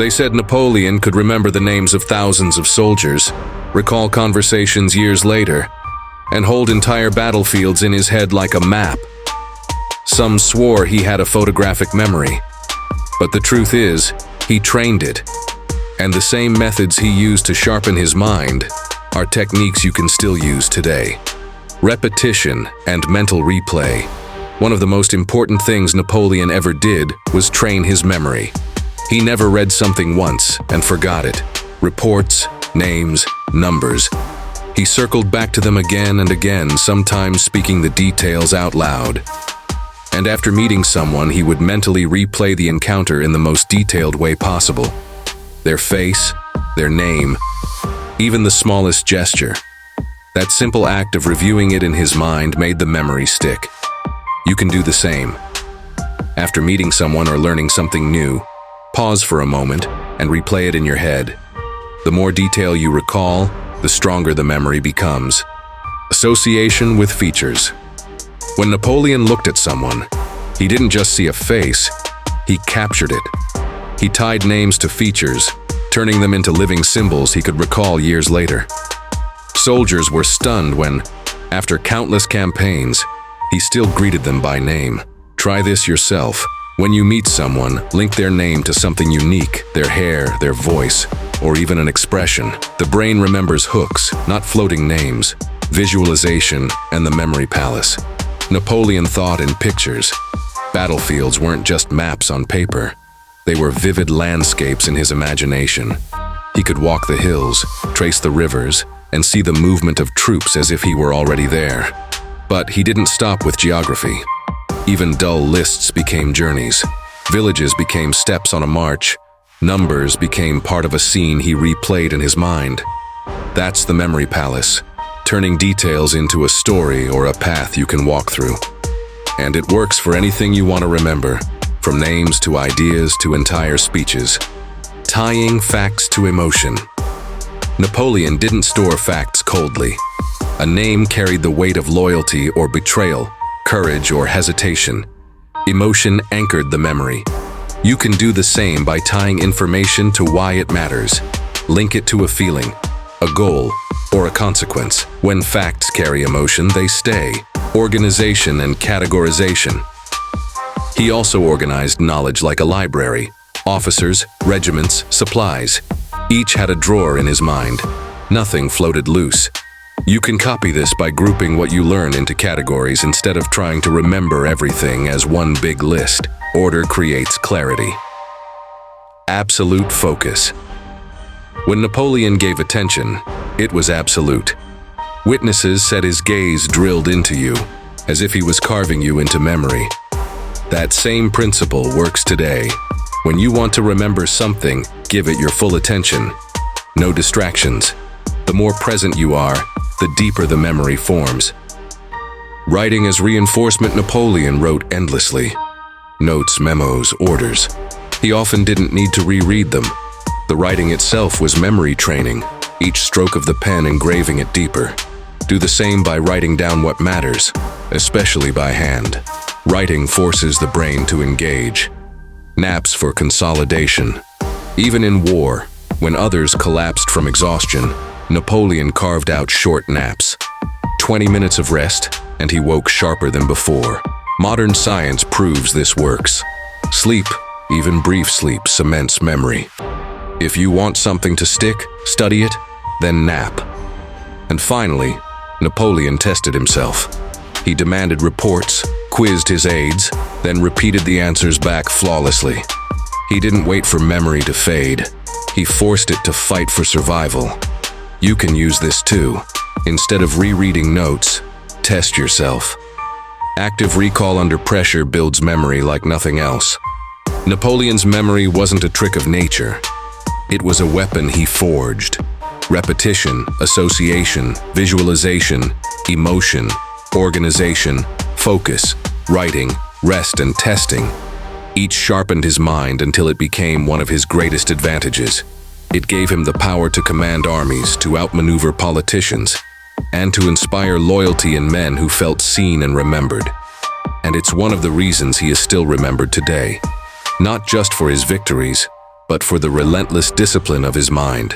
They said Napoleon could remember the names of thousands of soldiers, recall conversations years later, and hold entire battlefields in his head like a map. Some swore he had a photographic memory, but the truth is, he trained it. And the same methods he used to sharpen his mind are techniques you can still use today. Repetition and mental replay. One of the most important things Napoleon ever did was train his memory. He never read something once and forgot it. Reports, names, numbers. He circled back to them again and again, sometimes speaking the details out loud. And after meeting someone, he would mentally replay the encounter in the most detailed way possible. Their face, their name, even the smallest gesture. That simple act of reviewing it in his mind made the memory stick. You can do the same. After meeting someone or learning something new, pause for a moment and replay it in your head. The more detail you recall, the stronger the memory becomes. Association with features. When Napoleon looked at someone, he didn't just see a face, he captured it. He tied names to features, turning them into living symbols he could recall years later. Soldiers were stunned when, after countless campaigns, he still greeted them by name. Try this yourself. When you meet someone, link their name to something unique, their hair, their voice, or even an expression. The brain remembers hooks, not floating names. Visualization and the memory palace. Napoleon thought in pictures. Battlefields weren't just maps on paper. They were vivid landscapes in his imagination. He could walk the hills, trace the rivers, and see the movement of troops as if he were already there. But he didn't stop with geography. Even dull lists became journeys. Villages became steps on a march. Numbers became part of a scene he replayed in his mind. That's the memory palace, turning details into a story or a path you can walk through. And it works for anything you want to remember, from names to ideas to entire speeches. Tying facts to emotion. Napoleon didn't store facts coldly. A name carried the weight of loyalty or betrayal, courage or hesitation. Emotion anchored the memory. You can do the same by tying information to why it matters. Link it to a feeling, a goal, or a consequence. When facts carry emotion, they stay. Organization and categorization. He also organized knowledge like a library. Officers, regiments, supplies. Each had a drawer in his mind. Nothing floated loose. You can copy this by grouping what you learn into categories instead of trying to remember everything as one big list. Order creates clarity. Absolute focus. When Napoleon gave attention, it was absolute. Witnesses said his gaze drilled into you, as if he was carving you into memory. That same principle works today. When you want to remember something, give it your full attention. No distractions. The more present you are, the deeper the memory forms. Writing as reinforcement, Napoleon wrote endlessly. Notes, memos, orders. He often didn't need to reread them. The writing itself was memory training, each stroke of the pen engraving it deeper. Do the same by writing down what matters, especially by hand. Writing forces the brain to engage. Naps for consolidation. Even in war, when others collapsed from exhaustion, Napoleon carved out short naps. 20 minutes of rest, and he woke sharper than before. Modern science proves this works. Sleep, even brief sleep, cements memory. If you want something to stick, study it, then nap. And finally, Napoleon tested himself. He demanded reports, quizzed his aides, then repeated the answers back flawlessly. He didn't wait for memory to fade. He forced it to fight for survival. You can use this too. Instead of rereading notes, test yourself. Active recall under pressure builds memory like nothing else. Napoleon's memory wasn't a trick of nature. It was a weapon he forged. Repetition, association, visualization, emotion, organization, focus, writing, rest, and testing. Each sharpened his mind until it became one of his greatest advantages. It gave him the power to command armies, to outmaneuver politicians, and to inspire loyalty in men who felt seen and remembered. And it's one of the reasons he is still remembered today. Not just for his victories, but for the relentless discipline of his mind.